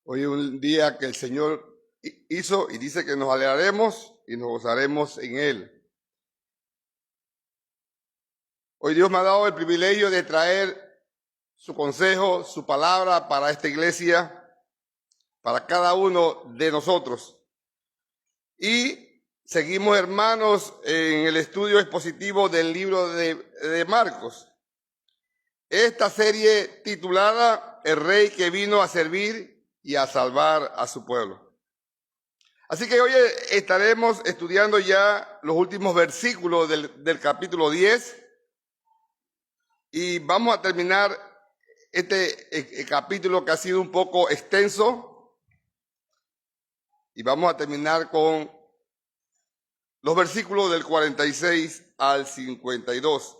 Hoy es un día que el Señor hizo y dice que nos alegraremos y nos gozaremos en Él. Hoy Dios me ha dado el privilegio de traer su consejo, su palabra para esta iglesia, para cada uno de nosotros. Y seguimos, hermanos, en el estudio expositivo del libro de Marcos. Esta serie titulada El Rey que vino a servir y a salvar a su pueblo. Así que hoy estaremos estudiando ya los últimos versículos del capítulo 10 y vamos a terminar este capítulo que ha sido un poco extenso y vamos a terminar con los versículos del 46 al 52.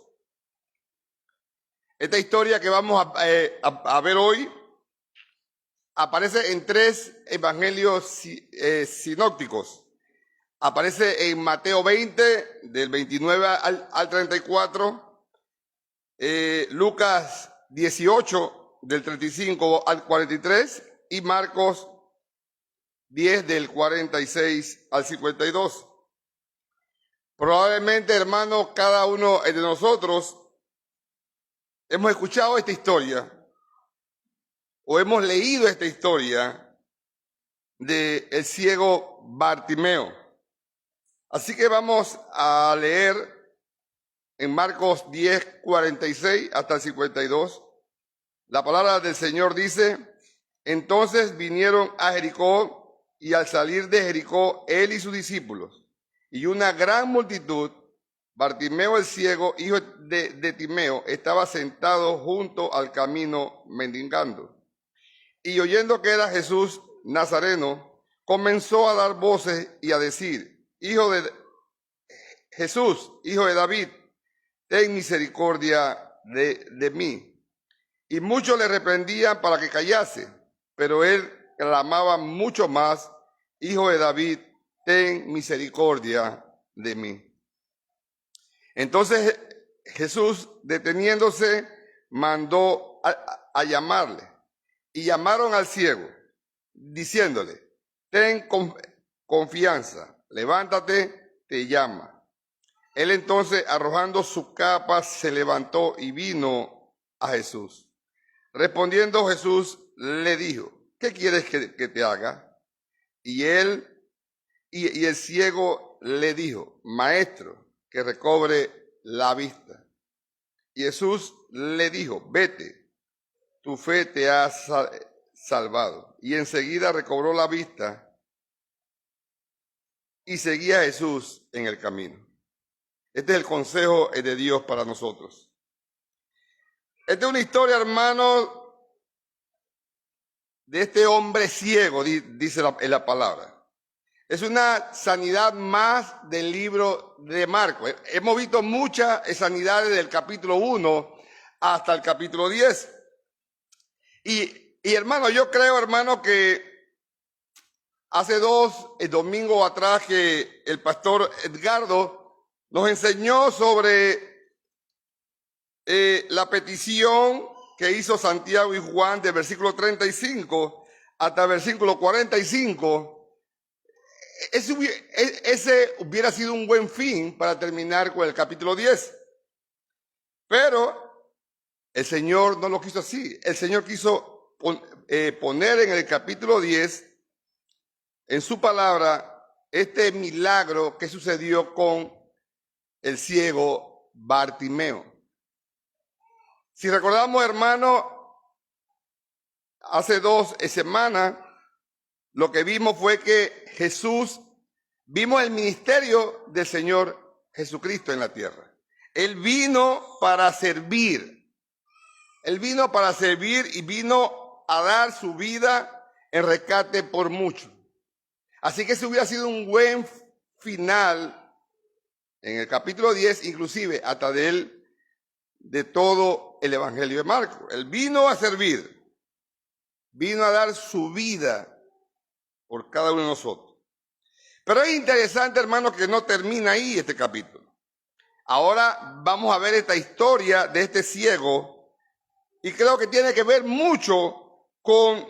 Esta historia que vamos a ver hoy aparece en 3 evangelios sinópticos. Aparece en Mateo 20, del 29 al 34, Lucas 18, del 35 al 43, y Marcos 10, del 46 al 52. Probablemente, hermanos, cada uno de nosotros hemos escuchado esta historia o hemos leído esta historia de el ciego Bartimeo. Así que vamos a leer en Marcos 10, 46 hasta el 52. La palabra del Señor dice: entonces vinieron a Jericó, y al salir de Jericó, él y sus discípulos, y una gran multitud, Bartimeo el ciego, hijo de Timeo, estaba sentado junto al camino mendigando. Y oyendo que era Jesús Nazareno, comenzó a dar voces y a decir: Jesús, hijo de David, ten misericordia de mí. Y muchos le reprendían para que callase, pero él clamaba mucho más: Hijo de David, ten misericordia de mí. Entonces Jesús, deteniéndose, mandó a llamarle. Y llamaron al ciego, diciéndole: ten confianza, levántate, te llama. Él entonces, arrojando su capa, se levantó y vino a Jesús. Respondiendo Jesús, le dijo: ¿qué quieres que te haga? Y el ciego le dijo: Maestro, que recobre la vista. Y Jesús le dijo: vete, tu fe te ha salvado. Y enseguida recobró la vista y seguía a Jesús en el camino. Este es el consejo de Dios para nosotros. Esta es una historia, hermano, de este hombre ciego, dice en la palabra. Es una sanidad más del libro de Marcos. Hemos visto muchas sanidades del capítulo 1 hasta el capítulo 10. Y hermano, yo creo, hermano, que hace 2 domingos atrás que el pastor Edgardo nos enseñó sobre la petición que hizo Santiago y Juan del versículo 35 hasta el versículo 45. Ese hubiera sido un buen fin para terminar con el capítulo 10. Pero el Señor no lo quiso así. El Señor quiso poner en el capítulo 10, en su palabra, este milagro que sucedió con el ciego Bartimeo. Si recordamos, hermano, hace 2 semanas, lo que vimos fue que vimos el ministerio del Señor Jesucristo en la tierra. Él vino para servir. Él vino para servir y vino a dar su vida en rescate por muchos. Así que ese hubiera sido un buen final en el capítulo 10, inclusive hasta de todo el evangelio de Marcos. Él vino a servir, vino a dar su vida por cada uno de nosotros. Pero es interesante, hermano, que no termina ahí este capítulo. Ahora vamos a ver esta historia de este ciego. Y creo que tiene que ver mucho con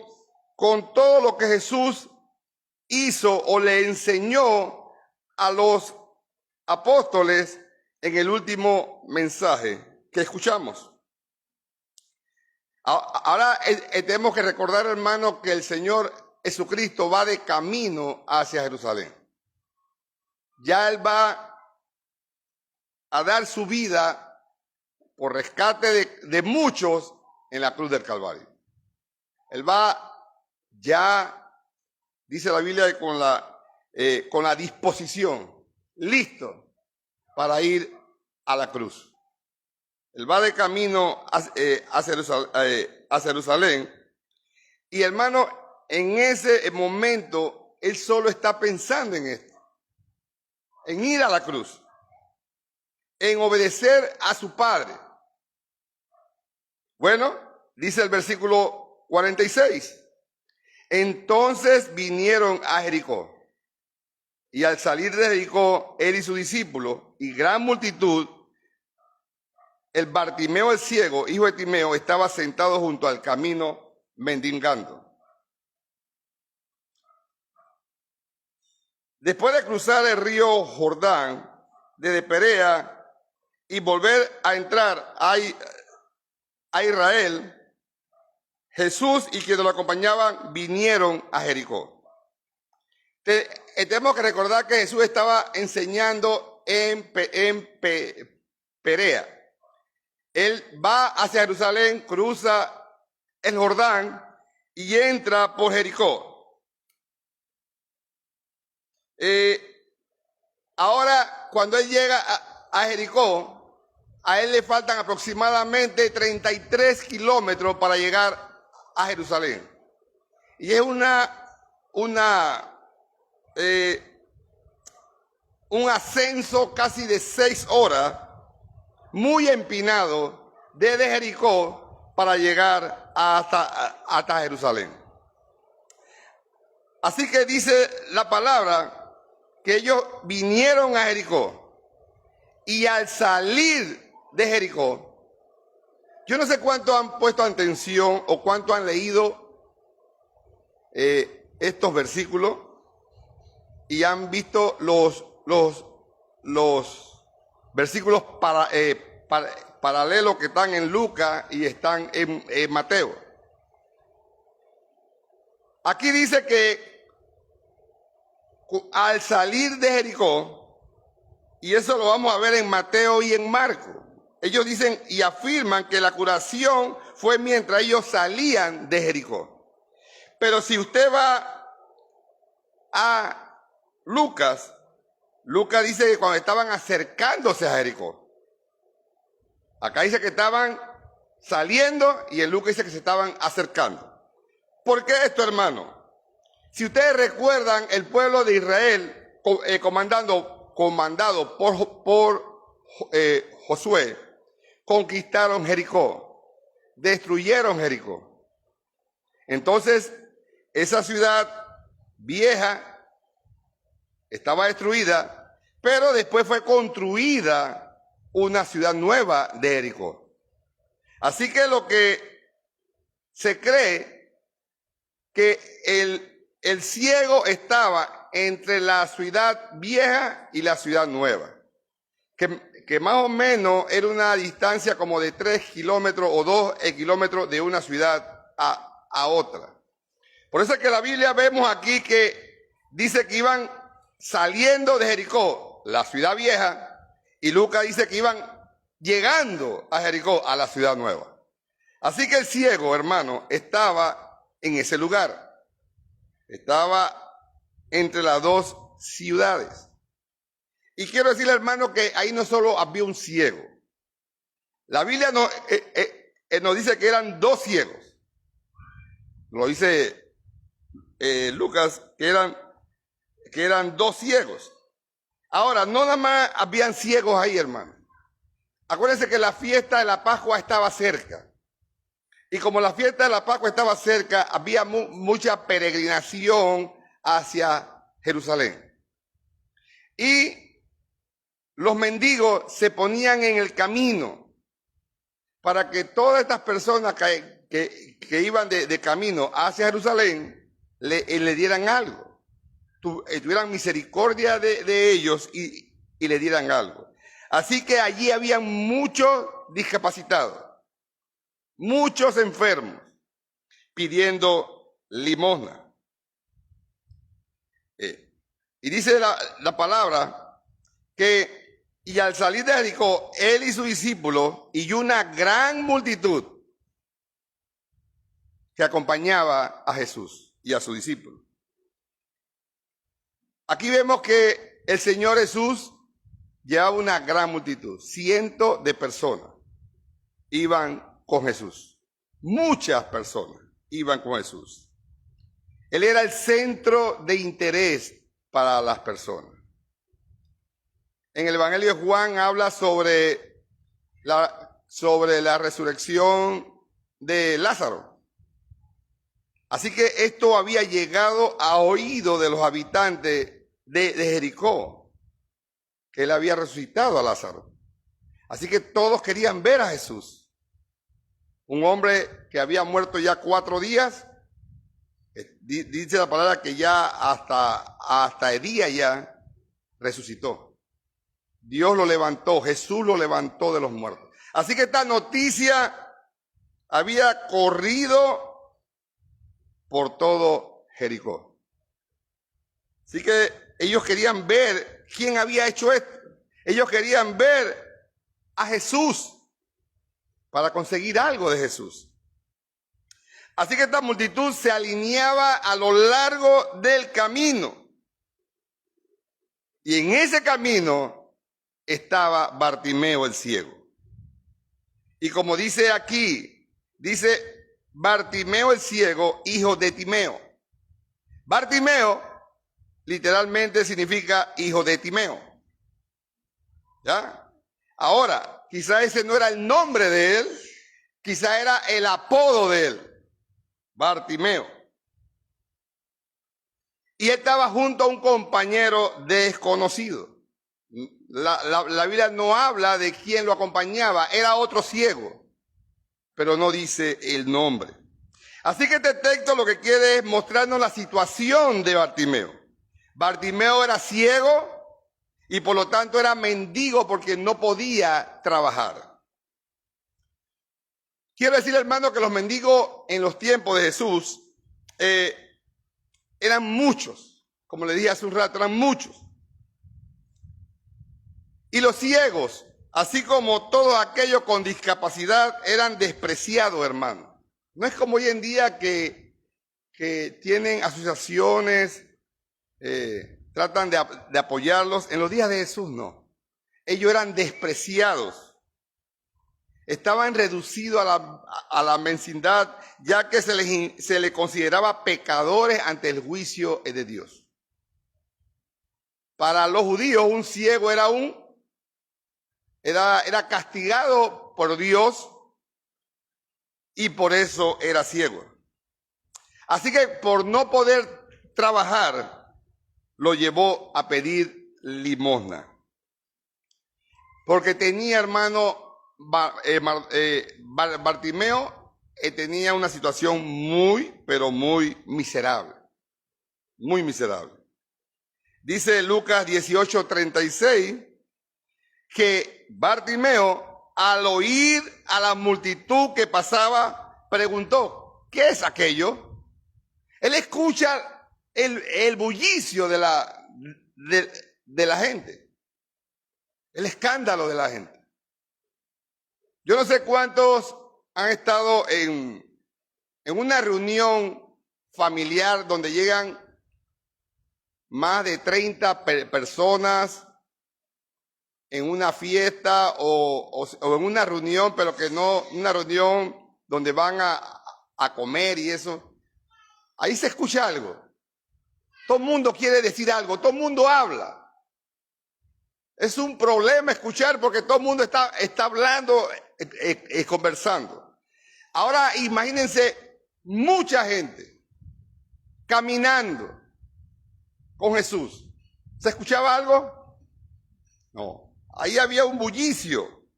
con todo lo que Jesús hizo o le enseñó a los apóstoles en el último mensaje que escuchamos. Ahora tenemos que recordar, hermano, que el Señor Jesucristo va de camino hacia Jerusalén. Ya Él va a dar su vida por rescate de muchos en la cruz del Calvario. Él va ya, dice la Biblia, con la disposición, listo para ir a la cruz. Él va de camino a Jerusalén. Y hermano, en ese momento, él solo está pensando en esto, en ir a la cruz, en obedecer a su Padre. Bueno, dice el versículo 46. Entonces vinieron a Jericó. Y al salir de Jericó, él y su discípulo y gran multitud, el Bartimeo el ciego, hijo de Timeo, estaba sentado junto al camino mendigando. Después de cruzar el río Jordán, desde Perea, y volver a entrar a Israel, Jesús y quienes lo acompañaban vinieron a Jericó. Tenemos que recordar que Jesús estaba enseñando en Perea. Él va hacia Jerusalén, cruza el Jordán y entra por Jericó. Ahora, cuando él llega a Jericó, a él le faltan aproximadamente 33 kilómetros para llegar a Jerusalén. Y es un ascenso casi de 6 horas, muy empinado, desde Jericó para llegar hasta Jerusalén. Así que dice la palabra que ellos vinieron a Jericó y al salir de Jericó, yo no sé cuánto han puesto atención o cuánto han leído estos versículos y han visto los versículos paralelos que están en Lucas y están en Mateo. Aquí dice que al salir de Jericó, y eso lo vamos a ver en Mateo y en Marcos, ellos dicen y afirman que la curación fue mientras ellos salían de Jericó. Pero si usted va a Lucas dice que cuando estaban acercándose a Jericó. Acá dice que estaban saliendo y en Lucas dice que se estaban acercando. ¿Por qué esto, hermano? Si ustedes recuerdan, el pueblo de Israel, comandado por Josué, conquistaron Jericó, destruyeron Jericó. Entonces, esa ciudad vieja estaba destruida, pero después fue construida una ciudad nueva de Jericó. Así que lo que se cree que el ciego estaba entre la ciudad vieja y la ciudad nueva, que más o menos era una distancia como de 3 kilómetros o 2 kilómetros de una ciudad a otra. Por eso es que la Biblia vemos aquí que dice que iban saliendo de Jericó, la ciudad vieja, y Lucas dice que iban llegando a Jericó, a la ciudad nueva. Así que el ciego, hermano, estaba en ese lugar. Estaba entre las dos ciudades. Y quiero decirle, hermano, que ahí no solo había un ciego. La Biblia nos dice que eran 2 ciegos. Lo dice Lucas, que eran 2 ciegos. Ahora, no nada más habían ciegos ahí, hermano. Acuérdense que la fiesta de la Pascua estaba cerca. Y como la fiesta de la Pascua estaba cerca, había mucha peregrinación hacia Jerusalén. Y los mendigos se ponían en el camino para que todas estas personas que que iban de camino hacia Jerusalén le dieran algo, tuvieran misericordia de ellos y le dieran algo. Así que allí había muchos discapacitados, muchos enfermos, pidiendo limosna. Y dice la palabra que, y al salir de Jericó, él y sus discípulos y una gran multitud que acompañaba a Jesús y a sus discípulos. Aquí vemos que el Señor Jesús llevaba una gran multitud, cientos de personas iban con Jesús. Muchas personas iban con Jesús. Él era el centro de interés para las personas. En el Evangelio de Juan habla sobre la resurrección de Lázaro. Así que esto había llegado a oído de los habitantes de Jericó, que él había resucitado a Lázaro. Así que todos querían ver a Jesús. Un hombre que había muerto ya 4 días, dice la palabra que ya hasta el día ya resucitó. Dios lo levantó, Jesús lo levantó de los muertos. Así que esta noticia había corrido por todo Jericó. Así que ellos querían ver quién había hecho esto. Ellos querían ver a Jesús para conseguir algo de Jesús. Así que esta multitud se alineaba a lo largo del camino. Y en ese camino estaba Bartimeo el ciego. Y como dice aquí, dice Bartimeo el ciego, hijo de Timeo. Bartimeo literalmente significa hijo de Timeo. ¿Ya? Ahora, quizá ese no era el nombre de él, quizá era el apodo de él, Bartimeo. Y él estaba junto a un compañero desconocido. La Biblia no habla de quién lo acompañaba, era otro ciego, pero no dice el nombre. Así que este texto lo que quiere es mostrarnos la situación de Bartimeo. Bartimeo era ciego y por lo tanto era mendigo porque no podía trabajar. Quiero decir, hermano, que los mendigos en los tiempos de Jesús eran muchos. Como le dije hace un rato, eran muchos. Y los ciegos, así como todos aquellos con discapacidad, eran despreciados, hermano. No es como hoy en día que tienen asociaciones, tratan de apoyarlos. En los días de Jesús no. Ellos eran despreciados. Estaban reducidos a la mendicindad, ya que se les consideraba pecadores ante el juicio de Dios. Para los judíos, un ciego era castigado por Dios y por eso era ciego. Así que por no poder trabajar, lo llevó a pedir limosna. Porque tenía, hermano, Bartimeo tenía una situación muy, pero muy miserable. Muy miserable. Dice Lucas 18:36 que Bartimeo, al oír a la multitud que pasaba, preguntó, ¿qué es aquello? Él escucha el bullicio de la gente, el escándalo de la gente. Yo no sé cuántos han estado en una reunión familiar donde llegan más de 30 personas en una fiesta o en una reunión, pero que no una reunión donde van a comer y eso. Ahí se escucha algo. Todo el mundo quiere decir algo, todo el mundo habla. Es un problema escuchar porque todo el mundo está hablando, conversando. Ahora imagínense mucha gente caminando con Jesús. ¿Se escuchaba algo? No. Ahí había un bullicio.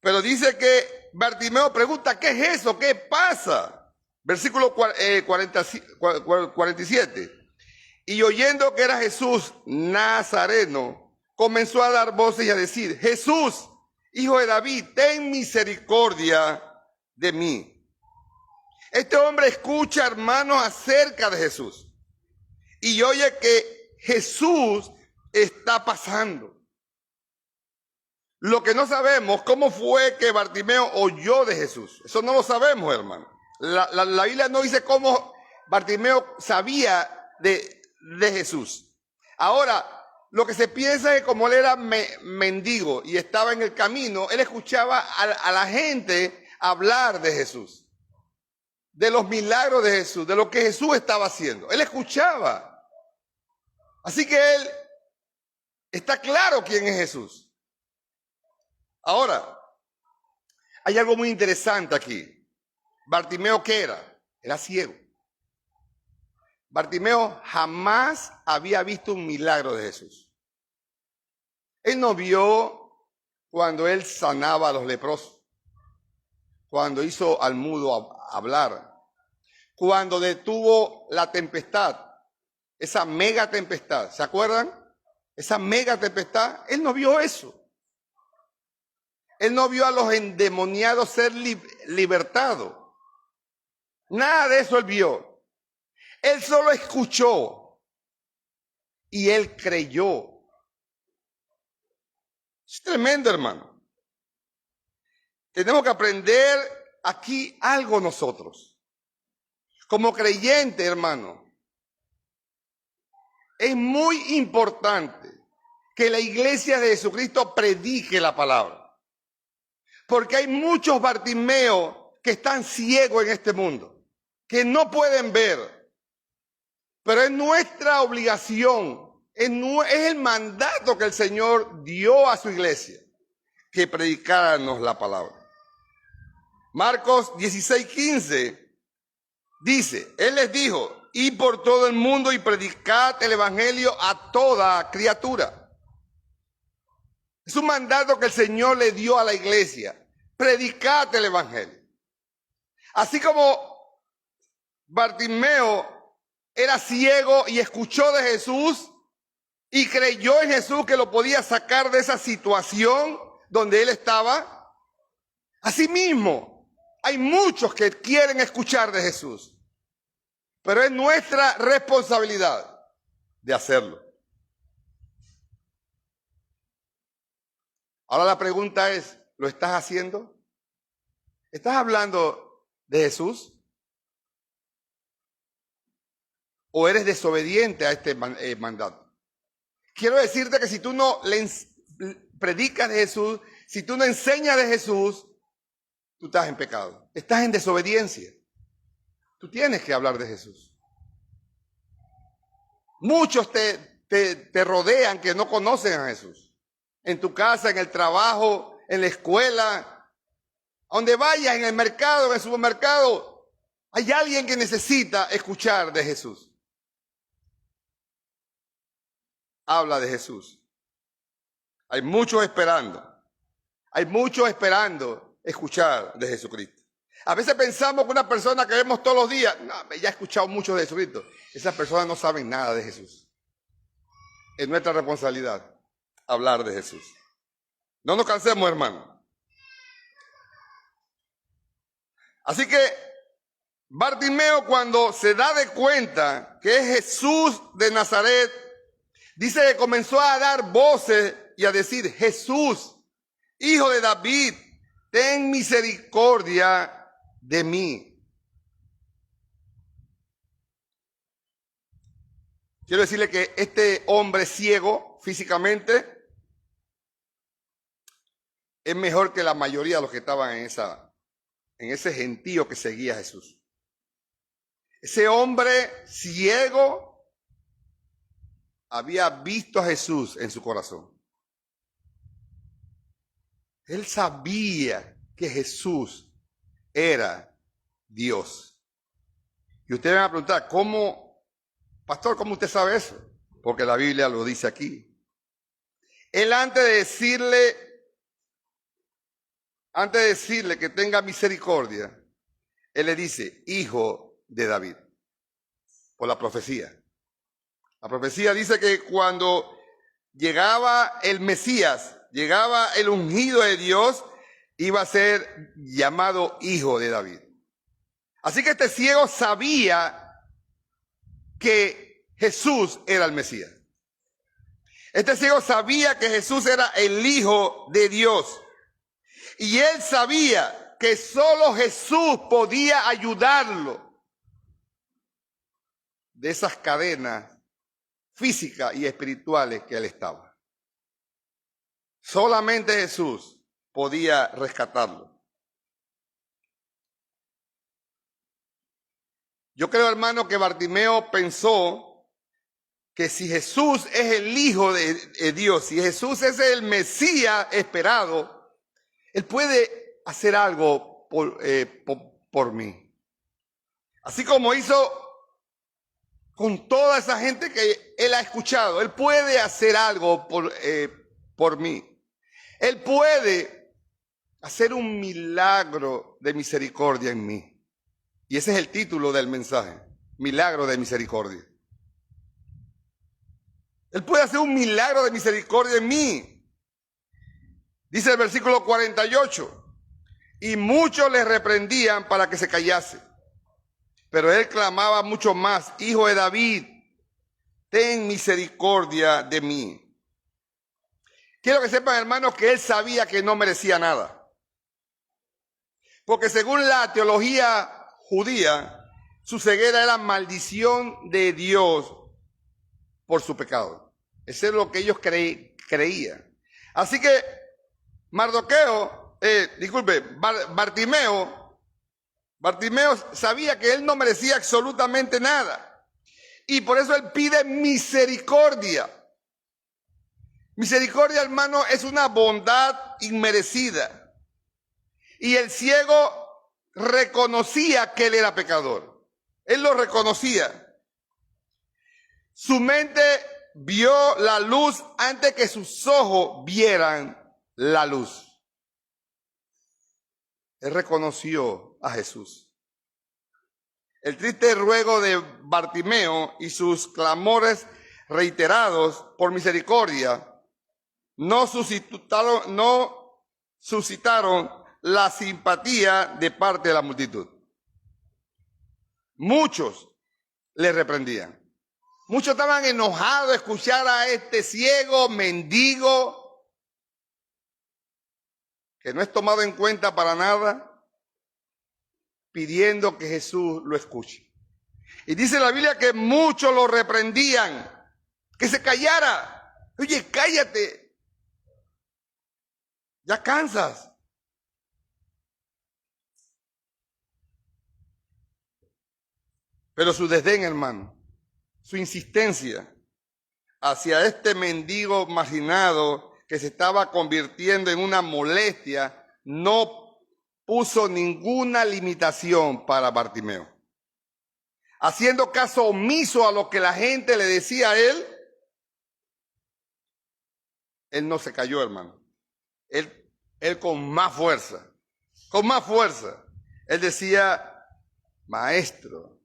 Pero dice que Bartimeo pregunta, ¿qué es eso? ¿Qué pasa? Versículo 47. Y oyendo que era Jesús Nazareno, comenzó a dar voces y a decir, Jesús, hijo de David, ten misericordia de mí. Este hombre escucha, hermanos, acerca de Jesús. Y oye que Jesús está pasando. Lo que no sabemos, ¿cómo fue que Bartimeo oyó de Jesús? Eso no lo sabemos, hermano. La Biblia no dice cómo Bartimeo sabía de Jesús. Ahora, lo que se piensa es que como él era mendigo y estaba en el camino, él escuchaba a la gente hablar de Jesús, de los milagros de Jesús, de lo que Jesús estaba haciendo. Él escuchaba. Así que él está claro quién es Jesús. Ahora, hay algo muy interesante aquí. Bartimeo, ¿qué era? Era ciego. Bartimeo jamás había visto un milagro de Jesús. Él no vio cuando él sanaba a los leprosos, cuando hizo al mudo hablar, cuando detuvo la tempestad, esa mega tempestad. ¿Se acuerdan? Esa mega tempestad, él no vio eso. Él no vio a los endemoniados ser libertados. Nada de eso él vio. Él solo escuchó y él creyó. Es tremendo, hermano. Tenemos que aprender aquí algo nosotros. Como creyente, hermano, es muy importante que la iglesia de Jesucristo predique la palabra. Porque hay muchos Bartimeos que están ciegos en este mundo, que no pueden ver. Pero es nuestra obligación, es el mandato que el Señor dio a su iglesia, que predicáramos la palabra. Marcos 16:15 dice, Él les dijo, id por todo el mundo y predicad el evangelio a toda criatura. Es un mandato que el Señor le dio a la iglesia. Predicad el evangelio. Así como Bartimeo era ciego y escuchó de Jesús y creyó en Jesús que lo podía sacar de esa situación donde él estaba. Asimismo, hay muchos que quieren escuchar de Jesús, pero es nuestra responsabilidad de hacerlo. Ahora la pregunta es, ¿lo estás haciendo? ¿Estás hablando de Jesús? ¿O eres desobediente a este mandato? Quiero decirte que si tú no le predicas de Jesús, si tú no enseñas de Jesús, tú estás en pecado. Estás en desobediencia. Tú tienes que hablar de Jesús. Muchos te rodean que no conocen a Jesús. En tu casa, en el trabajo, en la escuela, donde vayas, en el mercado, en el supermercado, hay alguien que necesita escuchar de Jesús. Habla de Jesús. Hay muchos esperando. Hay muchos esperando escuchar de Jesucristo. A veces pensamos que una persona que vemos todos los días, no, ya he escuchado mucho de Jesucristo. Esas personas no saben nada de Jesús. Es nuestra responsabilidad hablar de Jesús. No nos cansemos, hermano. Así que Bartimeo, cuando se da de cuenta que es Jesús de Nazaret, dice que comenzó a dar voces y a decir, Jesús, hijo de David, ten misericordia de mí. Quiero decirle que este hombre ciego físicamente es mejor que la mayoría de los que estaban en ese gentío que seguía a Jesús. Ese hombre ciego había visto a Jesús en su corazón. Él sabía que Jesús era Dios. Y ustedes van a preguntar, ¿cómo, pastor, cómo usted sabe eso? Porque la Biblia lo dice aquí. Él antes de decirle antes de decirle que tenga misericordia, él le dice, hijo de David, por la profecía. La profecía dice que cuando llegaba el Mesías, llegaba el ungido de Dios, iba a ser llamado hijo de David. Así que este ciego sabía que Jesús era el Mesías. Este ciego sabía que Jesús era el Hijo de Dios. Y él sabía que solo Jesús podía ayudarlo de esas cadenas físicas y espirituales que él estaba. Solamente Jesús podía rescatarlo. Yo creo, hermano, que Bartimeo pensó que si Jesús es el Hijo de Dios, si Jesús es el Mesías esperado, Él puede hacer algo por mí. Así como hizo con toda esa gente que Él ha escuchado, Él puede hacer algo por mí. Él puede hacer un milagro de misericordia en mí. Y ese es el título del mensaje, milagro de misericordia. Él puede hacer un milagro de misericordia en mí. Dice el versículo 48, y muchos le reprendían para que se callase. Pero él clamaba mucho más, hijo de David, ten misericordia de mí. Quiero que sepan, hermanos, que él sabía que no merecía nada. Porque según la teología judía, su ceguera era maldición de Dios por su pecado. Eso es lo que ellos creían. Así que Bartimeo sabía que él no merecía absolutamente nada. Y por eso él pide misericordia. Misericordia, hermano, es una bondad inmerecida. Y el ciego reconocía que él era pecador. Él lo reconocía. Su mente vio la luz antes que sus ojos vieran la luz. Él reconoció a Jesús. El triste ruego de Bartimeo y sus clamores reiterados por misericordia no suscitaron la simpatía de parte de la multitud. Muchos le reprendían. Muchos estaban enojados de escuchar a este ciego mendigo que no es tomado en cuenta para nada, pidiendo que Jesús lo escuche. Y dice la Biblia que muchos lo reprendían, que se callara. Oye, cállate, ya cansas. Pero su desdén, hermano, su insistencia hacia este mendigo marginado que se estaba convirtiendo en una molestia, no puso ninguna limitación para Bartimeo. Haciendo caso omiso a lo que la gente le decía a él, él no se cayó, hermano. Él con más fuerza, él decía, maestro,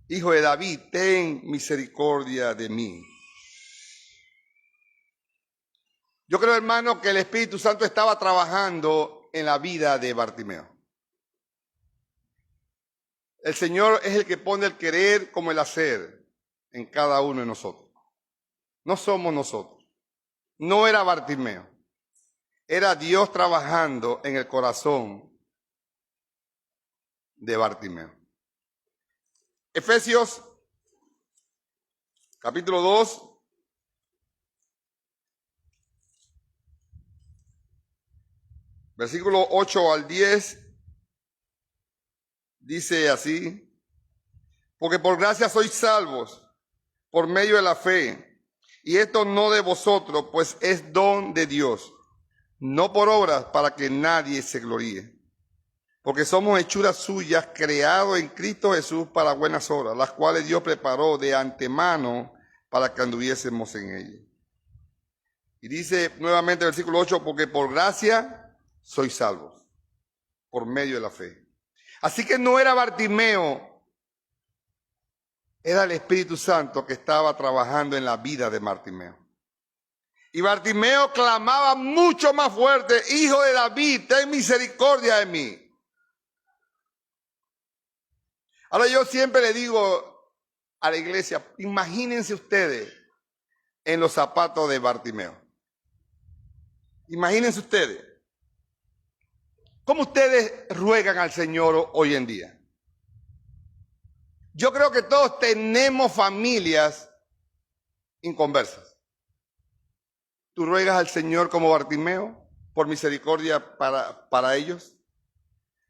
hijo de David, ten misericordia de mí. Yo creo, hermano, que el Espíritu Santo estaba trabajando en la vida de Bartimeo. El Señor es el que pone el querer como el hacer en cada uno de nosotros. No somos nosotros. No era Bartimeo. Era Dios trabajando en el corazón de Bartimeo. Efesios, capítulo 2. Versículo 8 al 10, dice así, porque por gracia sois salvos, por medio de la fe, y esto no de vosotros, pues es don de Dios, no por obras para que nadie se gloríe, porque somos hechuras suyas, creados en Cristo Jesús para buenas obras, las cuales Dios preparó de antemano para que anduviésemos en ellas. Y dice nuevamente el versículo 8, porque por gracia sois salvos. por medio de la fe. Así que no era Bartimeo, era el Espíritu Santo que estaba trabajando en la vida de Bartimeo. Y Bartimeo clamaba mucho más fuerte: Hijo de David, ten misericordia de mí. Ahora yo siempre le digo a la iglesia, imagínense ustedes en los zapatos de Bartimeo. Imagínense ustedes. ¿Cómo ustedes ruegan al Señor hoy en día? Yo creo que todos tenemos familias inconversas. ¿Tú ruegas al Señor como Bartimeo por misericordia para ellos?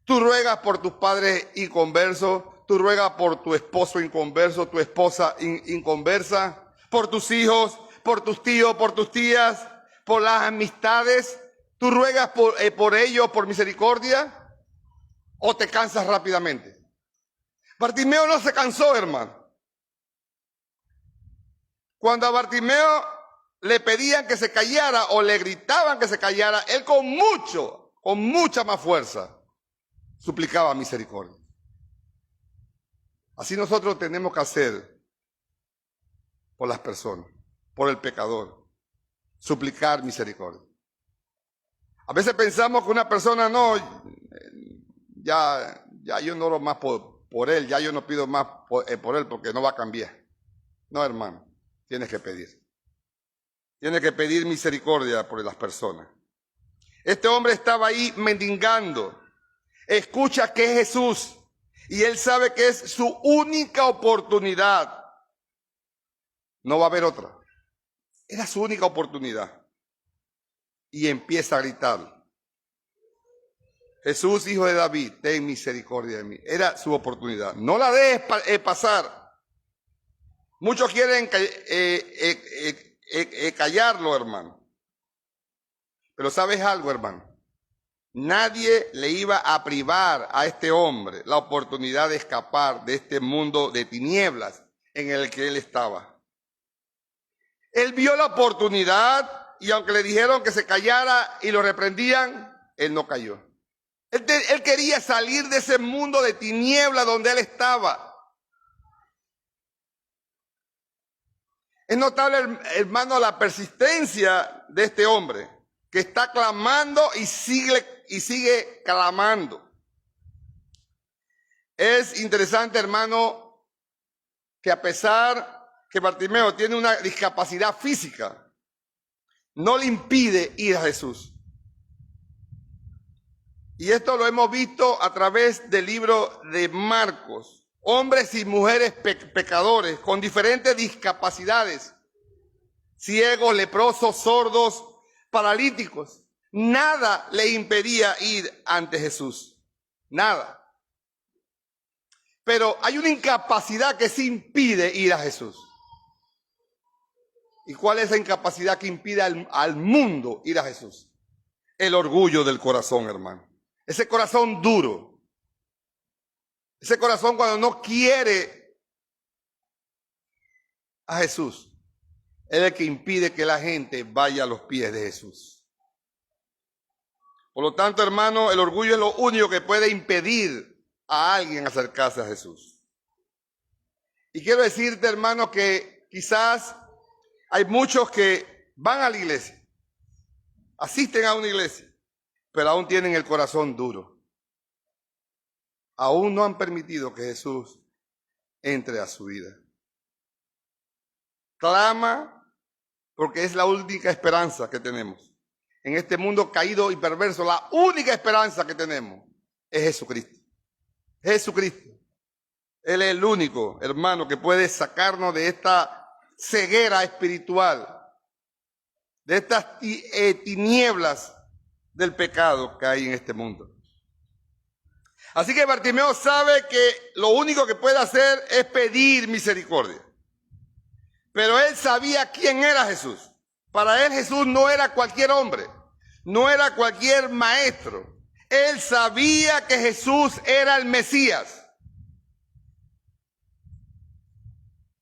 ¿Tú ruegas por tus padres inconversos? ¿Tú ruegas por tu esposo inconverso, tu esposa inconversa? ¿Por tus hijos, por tus tíos, por tus tías, por las amistades? ¿Tú ruegas por ellos por misericordia? ¿O te cansas rápidamente? Bartimeo no se cansó, hermano. Cuando a Bartimeo le pedían que se callara o le gritaban que se callara, él con mucha más fuerza suplicaba misericordia. Así nosotros tenemos que hacer por las personas, por el pecador, suplicar misericordia. A veces pensamos que una persona ya yo no oro más por él, ya yo no pido más por él porque no va a cambiar. No, hermano, tienes que pedir. Tienes que pedir misericordia por las personas. Este hombre estaba ahí mendigando. Escucha que es Jesús y él sabe que es su única oportunidad. No va a haber otra. Era su única oportunidad. Y empieza a gritar: Jesús, hijo de David, ten misericordia de mí. Era su oportunidad. No la dejes pasar. Muchos quieren callarlo, hermano. Pero ¿sabes algo, hermano? Nadie le iba a privar a este hombre la oportunidad de escapar de este mundo de tinieblas en el que él estaba. Él vio la oportunidad y aunque le dijeron que se callara y lo reprendían, él no cayó. Él quería salir de ese mundo de tinieblas donde él estaba. Es notable, hermano, la persistencia de este hombre que está clamando y sigue clamando. Es interesante, hermano, que a pesar que Bartimeo tiene una discapacidad física, no le impide ir a Jesús. Y esto lo hemos visto a través del libro de Marcos. Hombres y mujeres pecadores con diferentes discapacidades, ciegos, leprosos, sordos, paralíticos. Nada le impedía ir ante Jesús. Nada. Pero hay una incapacidad que sí impide ir a Jesús. ¿Y cuál es la incapacidad que impide al mundo ir a Jesús? El orgullo del corazón, hermano. Ese corazón duro. Ese corazón cuando no quiere a Jesús, es el que impide que la gente vaya a los pies de Jesús. Por lo tanto, hermano, el orgullo es lo único que puede impedir a alguien acercarse a Jesús. Y quiero decirte, hermano, que quizás hay muchos que van a la iglesia, asisten a una iglesia, pero aún tienen el corazón duro. Aún no han permitido que Jesús entre a su vida. Clama porque es la única esperanza que tenemos. En este mundo caído y perverso, la única esperanza que tenemos es Jesucristo. Jesucristo. Él es el único, hermano, que puede sacarnos de esta ceguera espiritual, de estas tinieblas del pecado que hay en este mundo. Así que Bartimeo sabe que lo único que puede hacer es pedir misericordia. Pero él sabía quién era Jesús. Para él Jesús no era cualquier hombre, no era cualquier maestro. Él sabía que Jesús era el Mesías.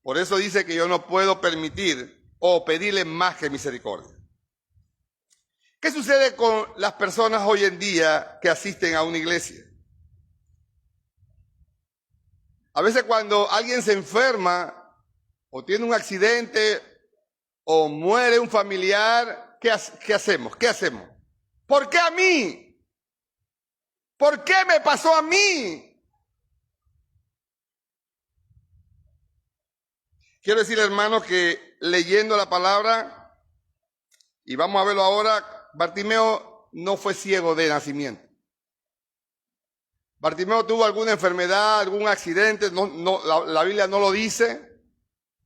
Por eso dice que yo no puedo permitir o pedirle más que misericordia. ¿Qué sucede con las personas hoy en día que asisten a una iglesia? A veces cuando alguien se enferma o tiene un accidente o muere un familiar, ¿qué hacemos? ¿Qué hacemos? ¿Por qué a mí? ¿Por qué me pasó a mí? Quiero decir, hermanos, que leyendo la palabra, y vamos a verlo ahora, Bartimeo no fue ciego de nacimiento. Bartimeo tuvo alguna enfermedad, algún accidente, la Biblia no lo dice,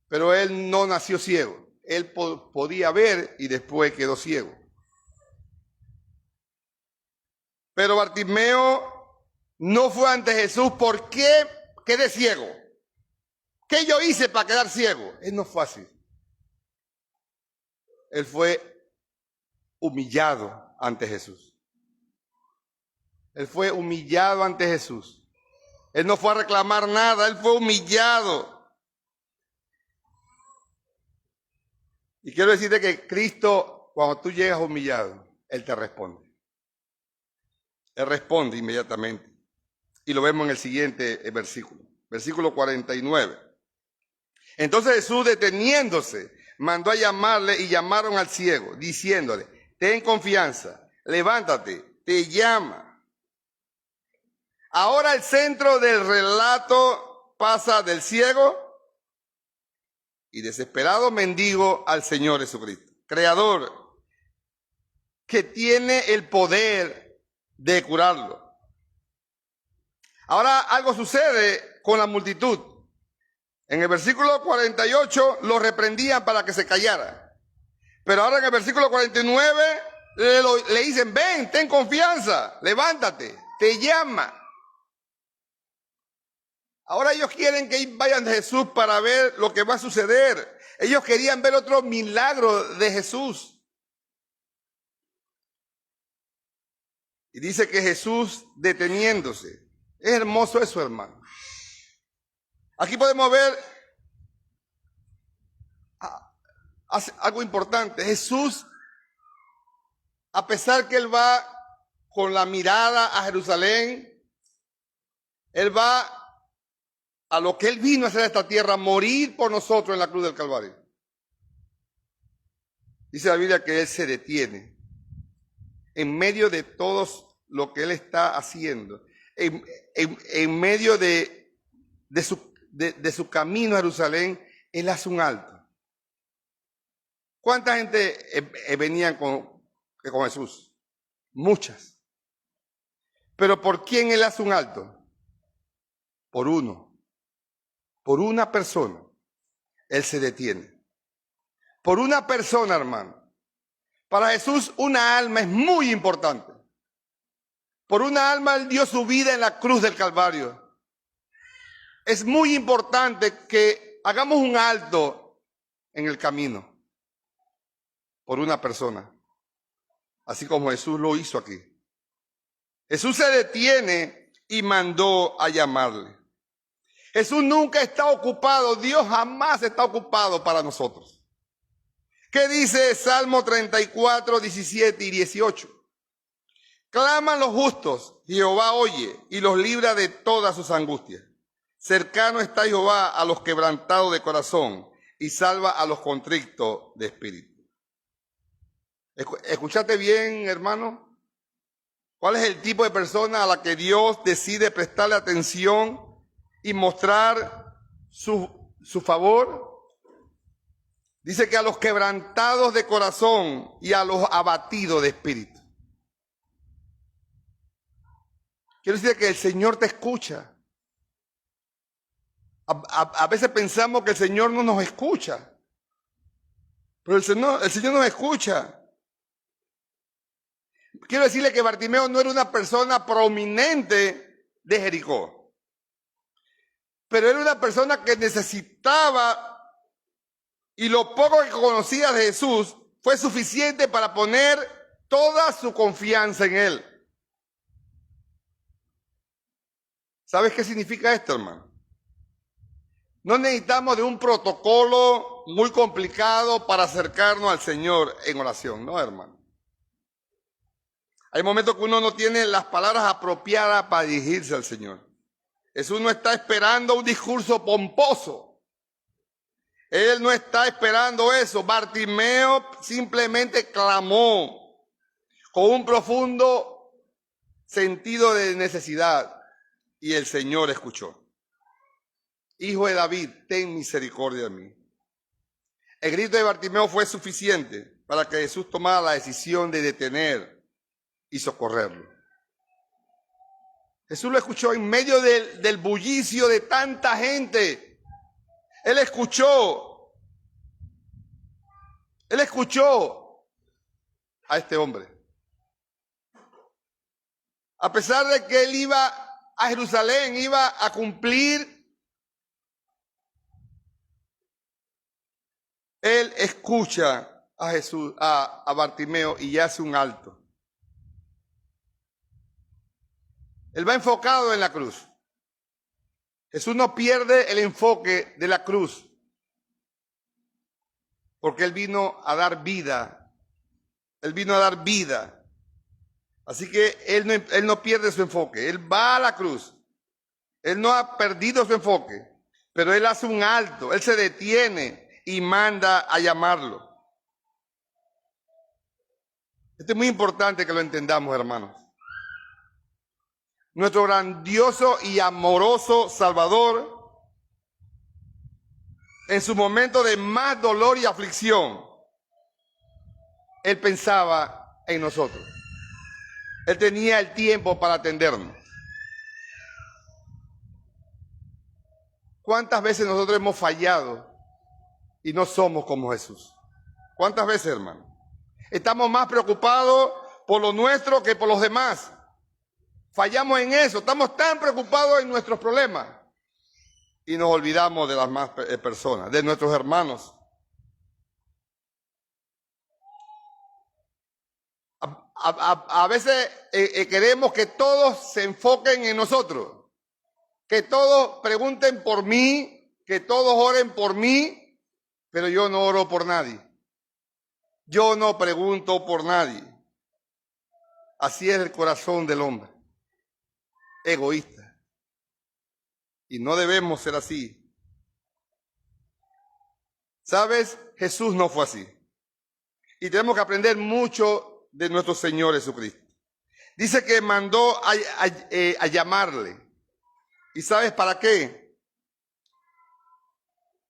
pero él no nació ciego. Él podía ver y después quedó ciego. Pero Bartimeo no fue ante Jesús. ¿Por qué quedé ciego? ¿Qué yo hice para quedar ciego? No fue así. Él fue humillado ante Jesús. Él fue humillado ante Jesús. Él no fue a reclamar nada, él fue humillado. Y quiero decirte que Cristo, cuando tú llegas humillado, Él te responde. Él responde inmediatamente. Y lo vemos en el siguiente versículo. Versículo 49. Entonces Jesús, deteniéndose, mandó a llamarle y llamaron al ciego, diciéndole, ten confianza, levántate, te llama. Ahora el centro del relato pasa del ciego y desesperado mendigo al Señor Jesucristo, Creador, que tiene el poder de curarlo. Ahora algo sucede con la multitud. En el versículo 48 lo reprendían para que se callara. Pero ahora en el versículo 49 le dicen, ven, ten confianza, levántate, te llama. Ahora ellos quieren que vayan a Jesús para ver lo que va a suceder. Ellos querían ver otro milagro de Jesús. Y dice que Jesús deteniéndose. Es hermoso eso, hermano. Aquí podemos ver algo importante. Jesús, a pesar que Él va con la mirada a Jerusalén, Él va a lo que Él vino a hacer a esta tierra, morir por nosotros en la cruz del Calvario. Dice la Biblia que Él se detiene en medio de todo lo que Él está haciendo, en medio de su camino a Jerusalén, Él hace un alto. ¿Cuánta gente venían con Jesús? Muchas. ¿Pero por quién Él hace un alto? Por uno. Por una persona, Él se detiene. Por una persona, hermano. Para Jesús, una alma es muy importante. Por una alma, Él dio su vida en la cruz del Calvario. Es muy importante que hagamos un alto en el camino. Por una persona. Así como Jesús lo hizo aquí. Jesús se detiene y mandó a llamarle. Jesús nunca está ocupado, Dios jamás está ocupado para nosotros. ¿Qué dice Salmo 34, 17 y 18? Claman los justos, Jehová oye y los libra de todas sus angustias. Cercano está Jehová a los quebrantados de corazón y salva a los contritos de espíritu. ¿Escuchaste bien, hermano? ¿Cuál es el tipo de persona a la que Dios decide prestarle atención y mostrar su favor? Dice que a los quebrantados de corazón y a los abatidos de espíritu. Quiero decir que el Señor te escucha. A veces pensamos que el Señor no nos escucha, pero el Señor nos escucha. Quiero decirle que Bartimeo no era una persona prominente de Jericó, pero era una persona que necesitaba, y lo poco que conocía de Jesús fue suficiente para poner toda su confianza en Él. ¿Sabes qué significa esto, hermano? No necesitamos de un protocolo muy complicado para acercarnos al Señor en oración, no, hermano. Hay momentos que uno no tiene las palabras apropiadas para dirigirse al Señor. Jesús no está esperando un discurso pomposo. Él no está esperando eso. Bartimeo simplemente clamó con un profundo sentido de necesidad y el Señor escuchó. Hijo de David, ten misericordia de mí. El grito de Bartimeo fue suficiente para que Jesús tomara la decisión de detener y socorrerlo. Jesús lo escuchó en medio del bullicio de tanta gente. Él escuchó a este hombre. A pesar de que él iba a Jerusalén, iba a cumplir, él escucha a Jesús, a Bartimeo, y hace un alto. Él va enfocado en la cruz. Jesús no pierde el enfoque de la cruz, porque Él vino a dar vida. Él vino a dar vida. Así que Él no pierde su enfoque. Él va a la cruz. Él no ha perdido su enfoque, pero Él hace un alto. Él se detiene y manda a llamarlo. Esto es muy importante que lo entendamos, hermanos. Nuestro grandioso y amoroso Salvador, en su momento de más dolor y aflicción, Él pensaba en nosotros. Él tenía el tiempo para atendernos. ¿Cuántas veces nosotros hemos fallado y no somos como Jesús? ¿Cuántas veces, hermano? Estamos más preocupados por lo nuestro que por los demás. Fallamos en eso, estamos tan preocupados en nuestros problemas y nos olvidamos de las más personas, de nuestros hermanos. A veces queremos que todos se enfoquen en nosotros, que todos pregunten por mí, que todos oren por mí, pero yo no oro por nadie. Yo no pregunto por nadie. Así es el corazón del hombre. Egoísta. Y no debemos ser así. ¿Sabes? Jesús no fue así. Y tenemos que aprender mucho de nuestro Señor Jesucristo. Dice que mandó a llamarle. ¿Y sabes para qué?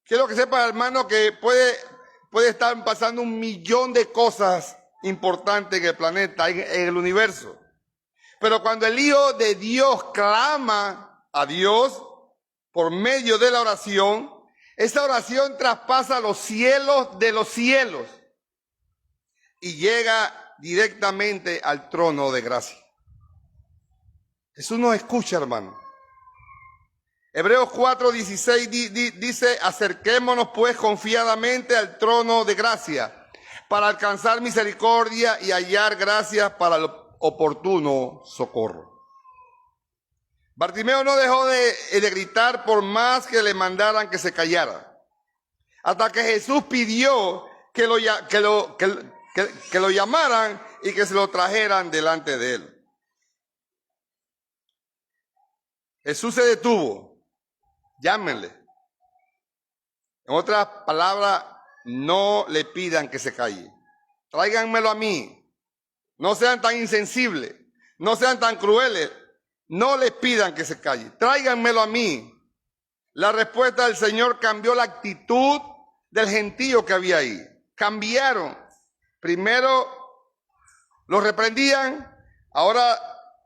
Quiero que sepa, hermano, que puede estar pasando 1.000.000 de cosas importantes en el planeta, en el universo. Pero cuando el Hijo de Dios clama a Dios por medio de la oración, esa oración traspasa los cielos de los cielos y llega directamente al trono de gracia. Jesús nos escucha, hermano. Hebreos 4:16 dice: acerquémonos pues confiadamente al trono de gracia para alcanzar misericordia y hallar gracia para el oportuno socorro. Bartimeo no dejó de gritar por más que le mandaran que se callara, hasta que Jesús pidió que lo llamaran y que se lo trajeran delante de él. Jesús se detuvo. Llámenle. En otras palabras, no le pidan que se calle. Tráiganmelo a mí. No sean tan insensibles. No sean tan crueles. No le pidan que se calle. Tráiganmelo a mí. La respuesta del Señor cambió la actitud del gentío que había ahí. Cambiaron. Primero lo reprendían. Ahora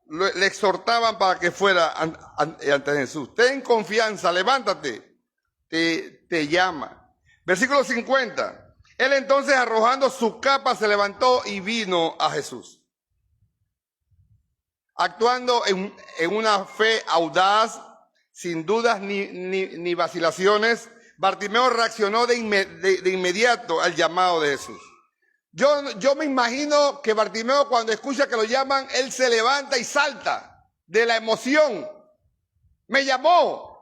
le exhortaban para que fuera ante Jesús. Ten confianza, levántate, te llama. Versículo 50. Él entonces, arrojando su capa, se levantó y vino a Jesús. Actuando en una fe audaz, sin dudas ni vacilaciones, Bartimeo reaccionó de inmediato al llamado de Jesús. Yo me imagino que Bartimeo, cuando escucha que lo llaman, él se levanta y salta de la emoción. Me llamó.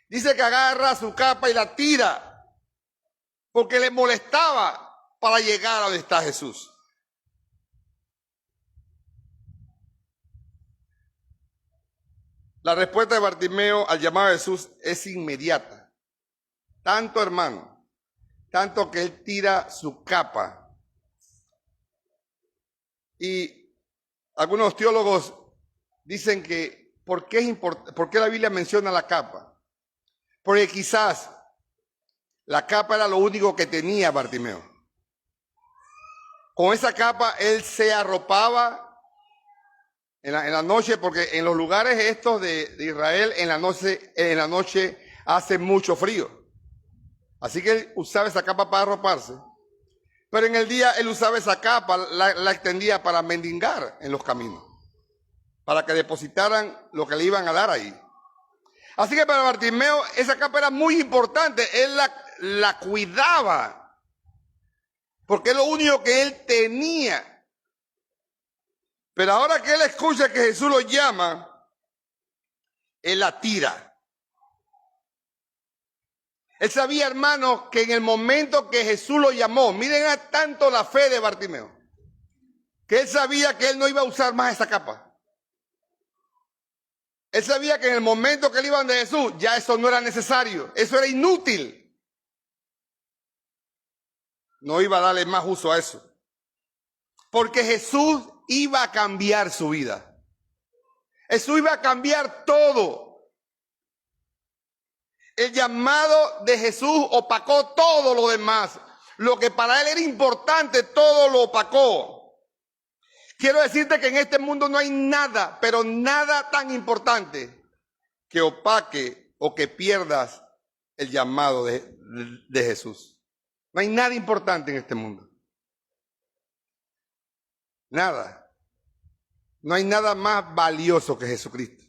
Dice que agarra su capa y la tira porque le molestaba para llegar a donde está Jesús. La respuesta de Bartimeo al llamado de Jesús es inmediata. Tanto, hermano, tanto que él tira su capa. Y algunos teólogos dicen que ¿por qué la Biblia menciona la capa? Porque quizás la capa era lo único que tenía Bartimeo. Con esa capa él se arropaba en la noche, porque en los lugares estos de Israel en la noche hace mucho frío. Así que él usaba esa capa para arroparse. Pero en el día él usaba esa capa, la extendía para mendigar en los caminos, para que depositaran lo que le iban a dar ahí. Así que para Bartimeo esa capa era muy importante, él la cuidaba, porque es lo único que él tenía. Pero ahora que él escucha que Jesús lo llama, él la tira. Él sabía, hermano, que en el momento que Jesús lo llamó, miren a tanto la fe de Bartimeo, que él sabía que él no iba a usar más esa capa. Él sabía que en el momento que él iba de Jesús, ya eso no era necesario, eso era inútil. No iba a darle más uso a eso. Porque Jesús iba a cambiar su vida. Jesús iba a cambiar todo. El llamado de Jesús opacó todo lo demás. Lo que para él era importante, todo lo opacó. Quiero decirte que en este mundo no hay nada, pero nada tan importante que opaque o que pierdas el llamado de Jesús. No hay nada importante en este mundo. Nada. No hay nada más valioso que Jesucristo.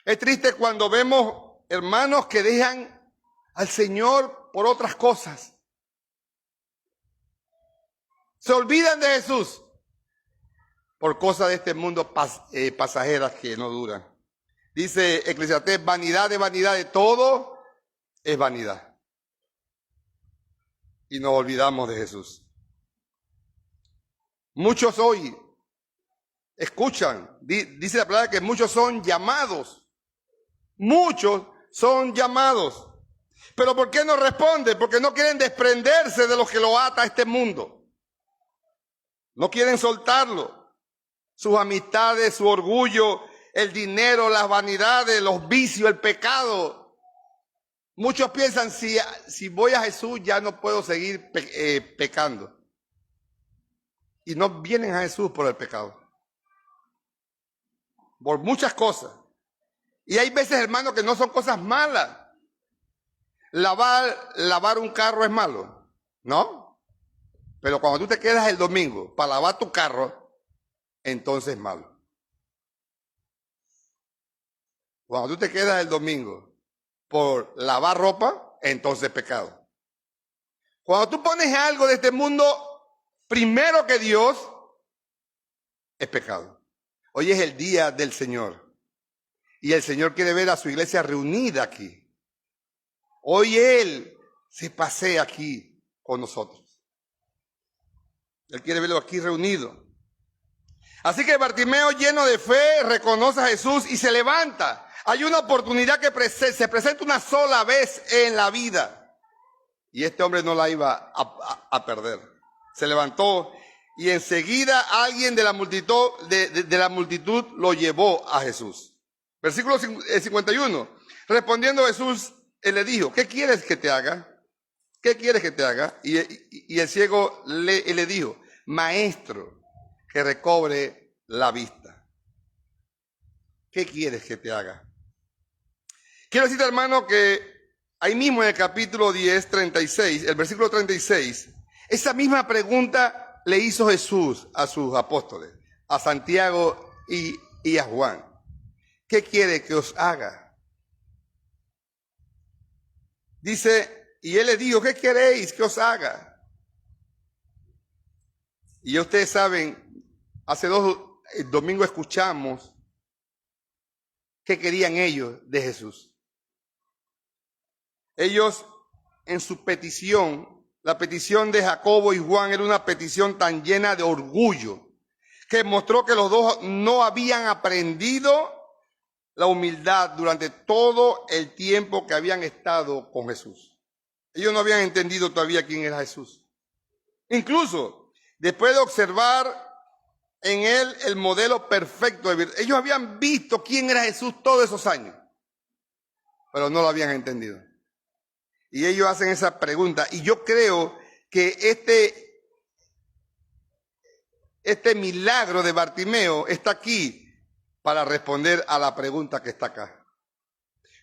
Es triste cuando vemos hermanos que dejan al Señor por otras cosas. Se olvidan de Jesús por cosas de este mundo pasajeras que no duran. Dice Eclesiastés, vanidad de todo es vanidad. Y nos olvidamos de Jesús. Muchos hoy escuchan, dice la palabra que muchos son llamados. Muchos son llamados. Pero ¿por qué no responden? Porque no quieren desprenderse de lo que lo ata a este mundo. No quieren soltarlo. Sus amistades, su orgullo, el dinero, las vanidades, los vicios, el pecado. Muchos piensan, si voy a Jesús ya no puedo seguir pecando. Y no vienen a Jesús por el pecado. Por muchas cosas. Y hay veces, hermano, que no son cosas malas. Lavar un carro es malo, ¿no? Pero cuando tú te quedas el domingo para lavar tu carro, entonces es malo. Cuando tú te quedas el domingo por lavar ropa, entonces es pecado. Cuando tú pones algo de este mundo primero que Dios, es pecado. Hoy es el día del Señor. Y el Señor quiere ver a su iglesia reunida aquí. Hoy Él se pasea aquí con nosotros. Él quiere verlo aquí reunido. Así que Bartimeo, lleno de fe, reconoce a Jesús y se levanta. Hay una oportunidad que se presenta una sola vez en la vida. Y este hombre no la iba a perder. Se levantó y enseguida alguien de la multitud lo llevó a Jesús. Versículo 51. Respondiendo Jesús, él le dijo, ¿qué quieres que te haga? ¿Qué quieres que te haga? Y el ciego le dijo, maestro, que recobre la vista. ¿Qué quieres que te haga? Quiero decirte, hermano, que ahí mismo en el capítulo 10, 36, el versículo 36, esa misma pregunta le hizo Jesús a sus apóstoles, a Santiago y a Juan. ¿Qué quiere que os haga? Dice, y él le dijo, ¿qué queréis que os haga? Y ustedes saben, hace 2 domingos escuchamos qué querían ellos de Jesús. Ellos en su petición, la petición de Jacobo y Juan era una petición tan llena de orgullo, que mostró que los dos no habían aprendido la humildad durante todo el tiempo que habían estado con Jesús. Ellos no habían entendido todavía quién era Jesús. Incluso, después de observar en él el modelo perfecto de vida, ellos habían visto quién era Jesús todos esos años, pero no lo habían entendido. Y ellos hacen esa pregunta. Y yo creo que este milagro de Bartimeo está aquí para responder a la pregunta que está acá.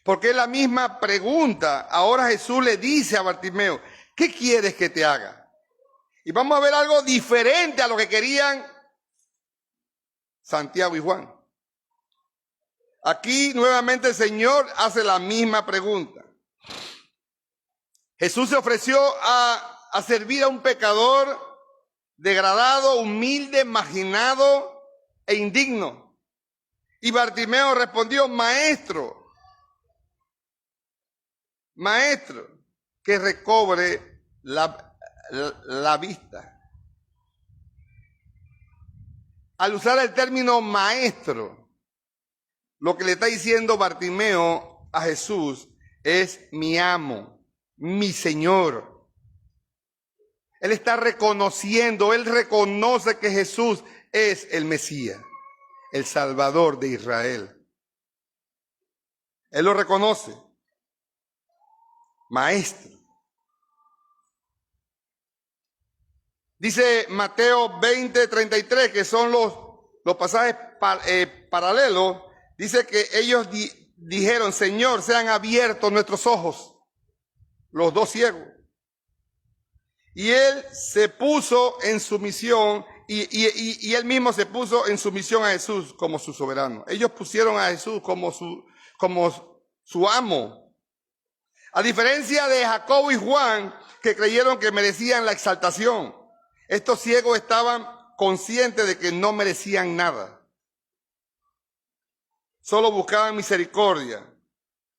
Porque es la misma pregunta. Ahora Jesús le dice a Bartimeo, ¿qué quieres que te haga? Y vamos a ver algo diferente a lo que querían Santiago y Juan. Aquí nuevamente el Señor hace la misma pregunta. Jesús se ofreció a servir a un pecador degradado, humilde, marginado e indigno. Y Bartimeo respondió, maestro, que recobre la vista. Al usar el término maestro, lo que le está diciendo Bartimeo a Jesús es mi amo, mi Señor. Él está reconociendo, él reconoce que Jesús es el Mesías, el Salvador de Israel. Él lo reconoce. Maestro. Dice Mateo 20:33, que son los pasajes paralelos. Dice que ellos dijeron, Señor, sean abiertos nuestros ojos, los dos ciegos. Y él se puso en sumisión y él mismo se puso en sumisión a Jesús como su soberano. Ellos pusieron a Jesús como su amo. A diferencia de Jacobo y Juan, que creyeron que merecían la exaltación, estos ciegos estaban conscientes de que no merecían nada. Solo buscaban misericordia,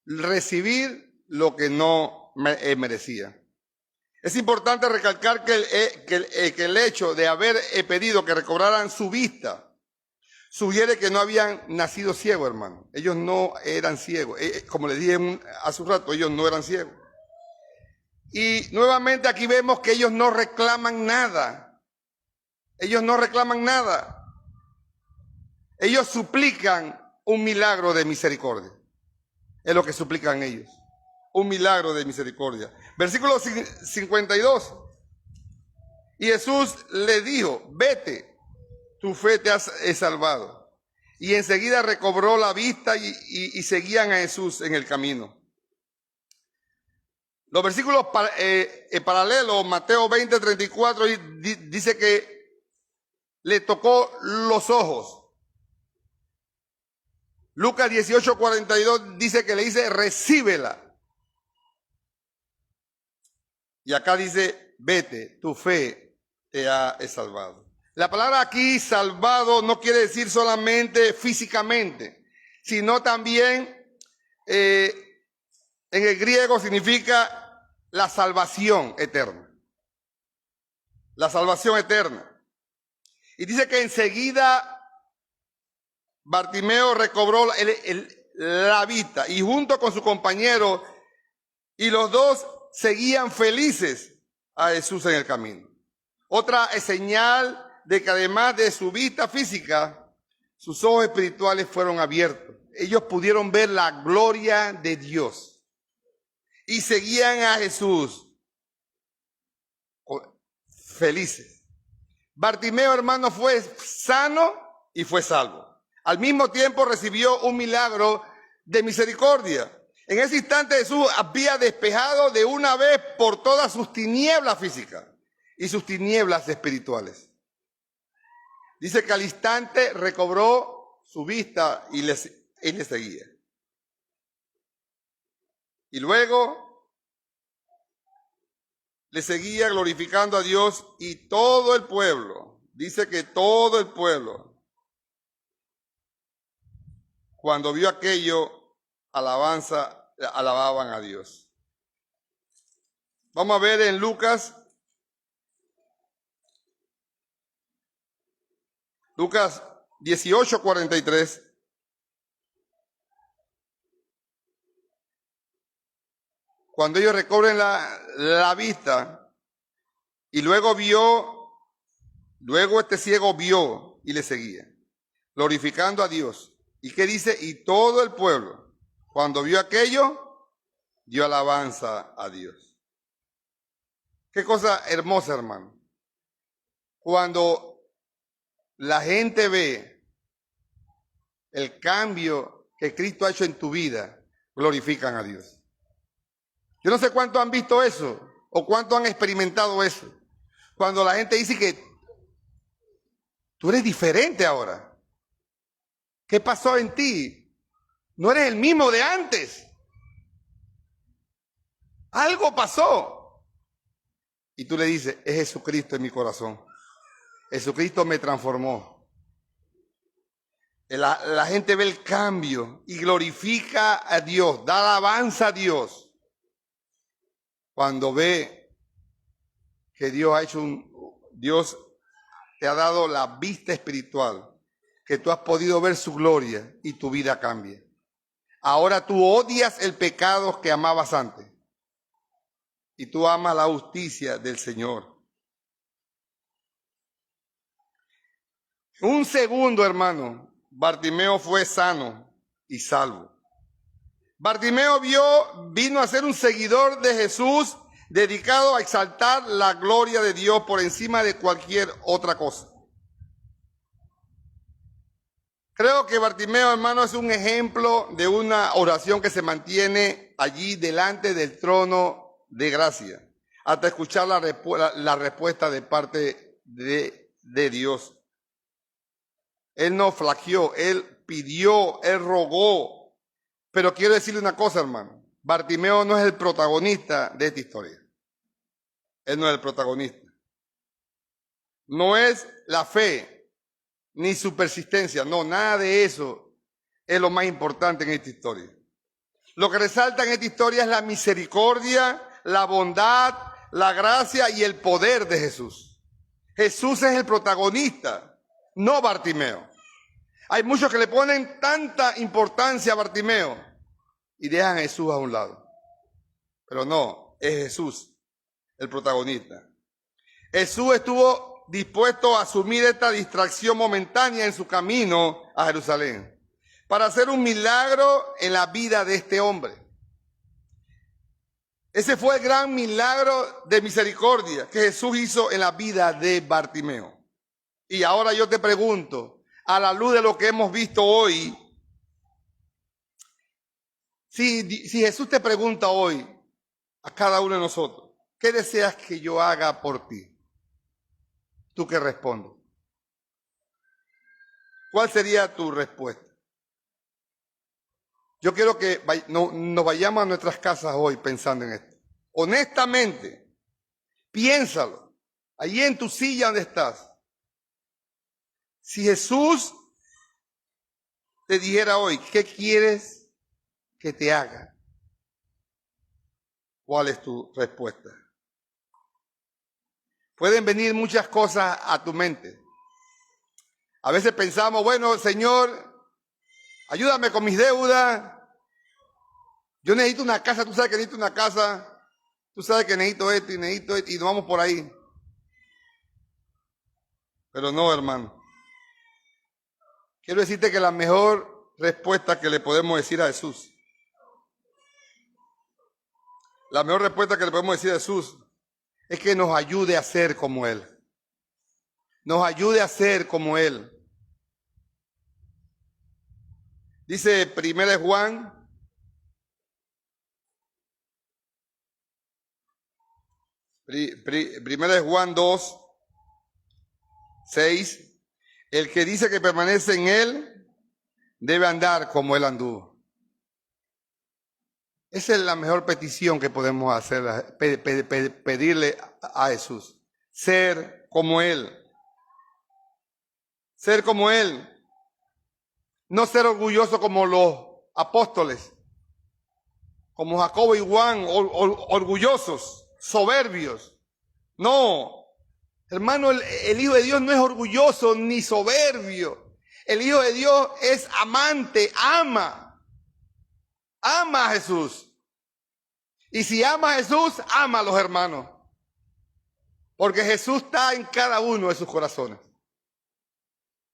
recibir lo que no merecía. Es importante recalcar que el hecho de haber pedido que recobraran su vista sugiere que no habían nacido ciegos, hermano. Ellos no eran ciegos. Como les dije hace un rato, ellos no eran ciegos. Y nuevamente aquí vemos que ellos no reclaman nada. Ellos no reclaman nada. Ellos suplican un milagro de misericordia. Es lo que suplican ellos. Un milagro de misericordia. Versículo 52. Y Jesús le dijo, vete, tu fe te ha salvado. Y enseguida recobró la vista y seguían a Jesús en el camino. Los versículos paralelos, Mateo 20:34, dice que le tocó los ojos. Lucas 18:42 dice que le dice, recíbela. Y acá dice, vete, tu fe te ha salvado. La palabra aquí, salvado, no quiere decir solamente físicamente, sino también en el griego significa la salvación eterna. La salvación eterna. Y dice que enseguida Bartimeo recobró la vista y junto con su compañero y los dos seguían felices a Jesús en el camino. Otra señal de que además de su vista física, sus ojos espirituales fueron abiertos. Ellos pudieron ver la gloria de Dios y seguían a Jesús felices. Bartimeo, hermano, fue sano y fue salvo. Al mismo tiempo recibió un milagro de misericordia. En ese instante Jesús había despejado de una vez por todas sus tinieblas físicas y sus tinieblas espirituales. Dice que al instante recobró su vista y le seguía. Y luego le seguía glorificando a Dios y todo el pueblo. Dice que todo el pueblo, cuando vio aquello, alababan a Dios. Vamos a ver en Lucas 18:43. cuando ellos recobren la vista, y luego este ciego vio y le seguía, glorificando a Dios. ¿Y qué dice? Y todo el pueblo, cuando vio aquello, dio alabanza a Dios. Qué cosa hermosa, hermano. Cuando la gente ve el cambio que Cristo ha hecho en tu vida, glorifican a Dios. Yo no sé cuánto han visto eso o cuánto han experimentado eso. Cuando la gente dice que tú eres diferente ahora. ¿Qué pasó en ti? No eres el mismo de antes. Algo pasó. Y tú le dices, es Jesucristo en mi corazón. Jesucristo me transformó. La gente ve el cambio y glorifica a Dios, da alabanza a Dios. Cuando ve que Dios te ha dado la vista espiritual, que tú has podido ver su gloria y tu vida cambia. Ahora tú odias el pecado que amabas antes y tú amas la justicia del Señor. Un segundo, hermano, Bartimeo fue sano y salvo. Bartimeo vino a ser un seguidor de Jesús, dedicado a exaltar la gloria de Dios por encima de cualquier otra cosa. Creo que Bartimeo, hermano, es un ejemplo de una oración que se mantiene allí delante del trono de gracia, hasta escuchar la respuesta de parte de Dios. Él no flaqueó, él pidió, él rogó. Pero quiero decirle una cosa, hermano. Bartimeo no es el protagonista de esta historia. Él no es el protagonista. No es la fe, ni su persistencia. No, nada de eso es lo más importante en esta historia. Lo que resalta en esta historia es la misericordia, la bondad, la gracia y el poder de Jesús. Jesús es el protagonista, no Bartimeo. Hay muchos que le ponen tanta importancia a Bartimeo y dejan a Jesús a un lado. Pero no, es Jesús el protagonista. Jesús estuvo dispuesto a asumir esta distracción momentánea en su camino a Jerusalén para hacer un milagro en la vida de este hombre. Ese fue el gran milagro de misericordia que Jesús hizo en la vida de Bartimeo. Y ahora yo te pregunto, a la luz de lo que hemos visto hoy, si Jesús te pregunta hoy a cada uno de nosotros, ¿qué deseas que yo haga por ti? ¿Tú qué respondes? ¿Cuál sería tu respuesta? Yo quiero que nos vayamos a nuestras casas hoy pensando en esto. Honestamente, piénsalo. Allí en tu silla donde estás. Si Jesús te dijera hoy, ¿qué quieres que te haga? ¿Cuál es tu respuesta? Pueden venir muchas cosas a tu mente. A veces pensamos, bueno, Señor, ayúdame con mis deudas. Yo necesito una casa, tú sabes que necesito una casa. Tú sabes que necesito esto y nos vamos por ahí. Pero no, hermano. Quiero decirte que la mejor respuesta que le podemos decir a Jesús, la mejor respuesta que le podemos decir a Jesús es que nos ayude a ser como Él. Nos ayude a ser como Él. Dice 1 Juan 2, 6. El que dice que permanece en Él debe andar como Él anduvo. Esa es la mejor petición que podemos hacer, pedirle a Jesús. Ser como Él. Ser como Él. No ser orgulloso como los apóstoles, como Jacobo y Juan, orgullosos, soberbios. No. Hermano, el Hijo de Dios no es orgulloso ni soberbio. El Hijo de Dios es amante, ama a Jesús. Y si ama a Jesús, ama a los hermanos. Porque Jesús está en cada uno de sus corazones.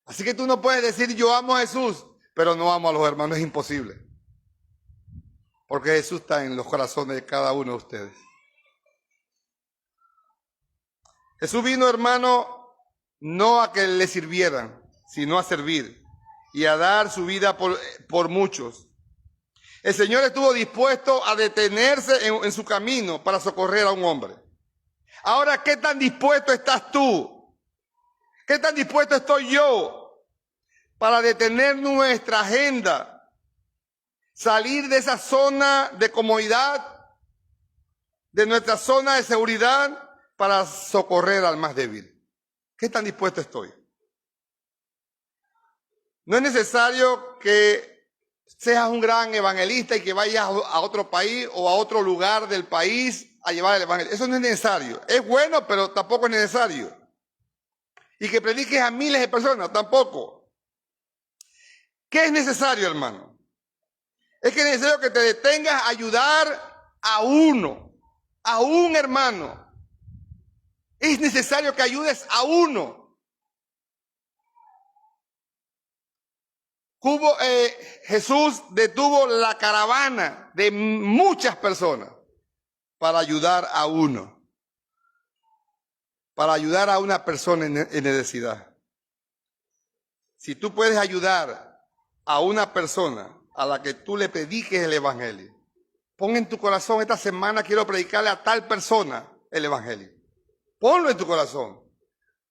Así que tú no puedes decir yo amo a Jesús, pero no amo a los hermanos. Es imposible. Porque Jesús está en los corazones de cada uno de ustedes. Jesús vino, hermano, no a que le sirvieran, sino a servir y a dar su vida por muchos. El Señor estuvo dispuesto a detenerse en su camino para socorrer a un hombre. Ahora, ¿qué tan dispuesto estás tú? ¿Qué tan dispuesto estoy yo para detener nuestra agenda? Salir de esa zona de comodidad, de nuestra zona de seguridad, para socorrer al más débil. ¿Qué tan dispuesto estoy? No es necesario que seas un gran evangelista y que vayas a otro país o a otro lugar del país a llevar el evangelio. Eso no es necesario. Es bueno, pero tampoco es necesario. Y que prediques a miles de personas, tampoco. ¿Qué es necesario, hermano? Es que es necesario que te detengas a ayudar a uno, a un hermano. Es necesario que ayudes a uno. Jesús detuvo la caravana de muchas personas para ayudar a uno. Para ayudar a una persona en necesidad. Si tú puedes ayudar a una persona a la que tú le prediques el evangelio, pon en tu corazón, esta semana quiero predicarle a tal persona el evangelio. Ponlo en tu corazón.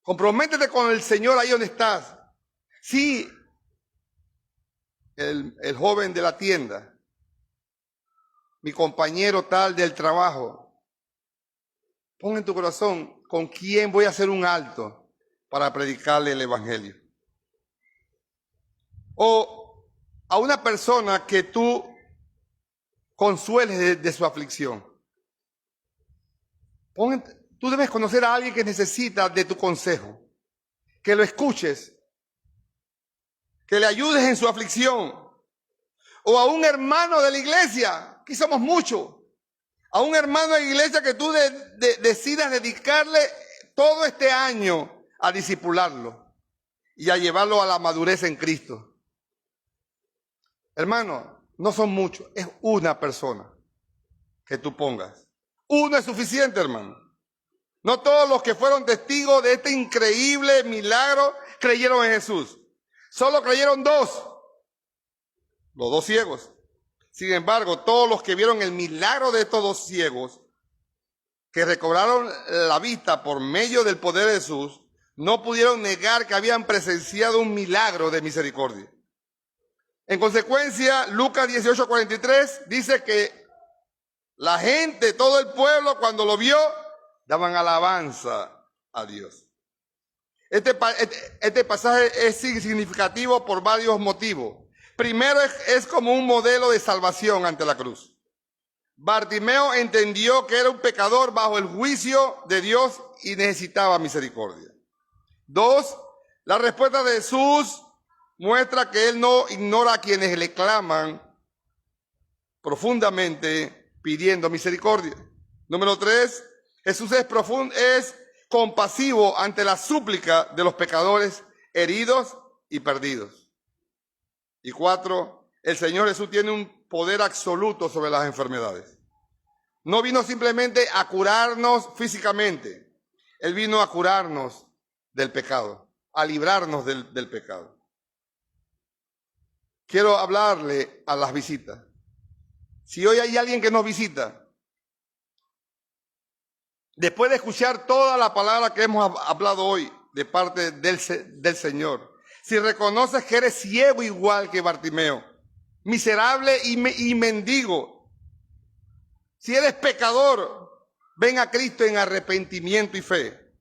Comprométete con el Señor ahí donde estás. Sí, el joven de la tienda, mi compañero tal del trabajo, pon en tu corazón con quién voy a hacer un alto para predicarle el evangelio. O a una persona que tú consueles de su aflicción. Tú debes conocer a alguien que necesita de tu consejo, que lo escuches, que le ayudes en su aflicción, o a un hermano de la iglesia, aquí somos muchos, a un hermano de la iglesia que tú decidas dedicarle todo este año a discipularlo y a llevarlo a la madurez en Cristo. Hermano, no son muchos, es una persona que tú pongas. Uno es suficiente, hermano. No todos los que fueron testigos de este increíble milagro creyeron en Jesús. Solo creyeron dos, los dos ciegos. Sin embargo, todos los que vieron el milagro de estos dos ciegos, que recobraron la vista por medio del poder de Jesús, no pudieron negar que habían presenciado un milagro de misericordia. En consecuencia, Lucas 18:43 dice que la gente, todo el pueblo, cuando lo vio, daban alabanza a Dios. Este pasaje es significativo por varios motivos. Primero, es como un modelo de salvación ante la cruz. Bartimeo entendió que era un pecador bajo el juicio de Dios y necesitaba misericordia. Dos, la respuesta de Jesús muestra que Él no ignora a quienes le claman profundamente pidiendo misericordia. Número tres, Jesús es compasivo ante la súplica de los pecadores heridos y perdidos. Y cuatro, el Señor Jesús tiene un poder absoluto sobre las enfermedades. No vino simplemente a curarnos físicamente, Él vino a curarnos del pecado, a librarnos del pecado. Quiero hablarle a las visitas. Si hoy hay alguien que nos visita, después de escuchar toda la palabra que hemos hablado hoy de parte del Señor, si reconoces que eres ciego igual que Bartimeo, miserable y mendigo, si eres pecador, ven a Cristo en arrepentimiento y fe.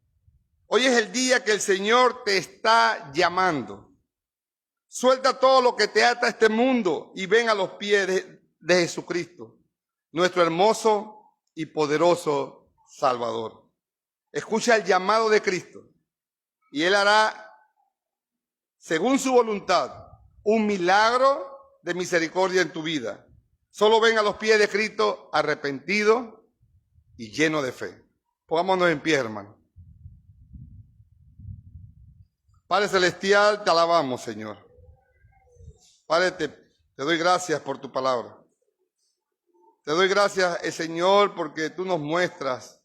Hoy es el día que el Señor te está llamando. Suelta todo lo que te ata a este mundo y ven a los pies de Jesucristo, nuestro hermoso y poderoso Salvador. Escucha el llamado de Cristo y Él hará, según su voluntad, un milagro de misericordia en tu vida. Solo ven a los pies de Cristo arrepentido y lleno de fe. Pongámonos en pie, hermano. Padre Celestial, te alabamos, Señor. Padre, te doy gracias por tu palabra. Te doy gracias, Señor, porque tú nos muestras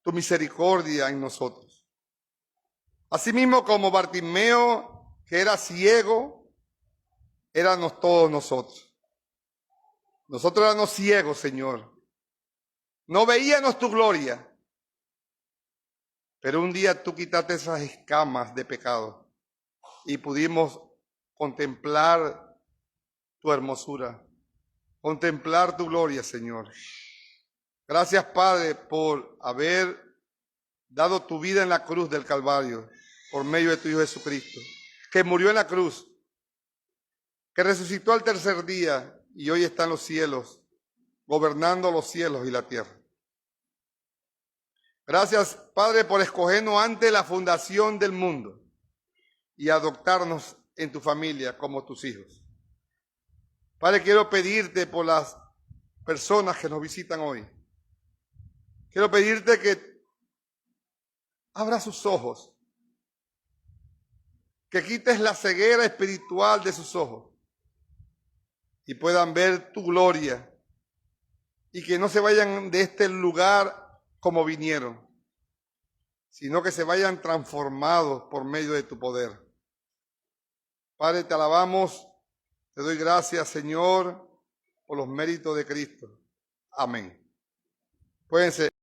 tu misericordia en nosotros. Asimismo, como Bartimeo, que era ciego, éramos todos nosotros. Nosotros éramos ciegos, Señor. No veíamos tu gloria. Pero un día tú quitaste esas escamas de pecado y pudimos contemplar tu hermosura, contemplar tu gloria, Señor. Gracias, Padre, por haber dado tu vida en la cruz del Calvario por medio de tu Hijo Jesucristo, que murió en la cruz, que resucitó al tercer día y hoy está en los cielos, gobernando los cielos y la tierra. Gracias, Padre, por escogernos antes de la fundación del mundo y adoptarnos en tu familia como tus hijos. Padre, quiero pedirte por las personas que nos visitan hoy. Quiero pedirte que abra sus ojos, que quites la ceguera espiritual de sus ojos y puedan ver tu gloria y que no se vayan de este lugar como vinieron, sino que se vayan transformados por medio de tu poder. Padre, te alabamos, te doy gracias, Señor, por los méritos de Cristo. Amén. Pueden ser.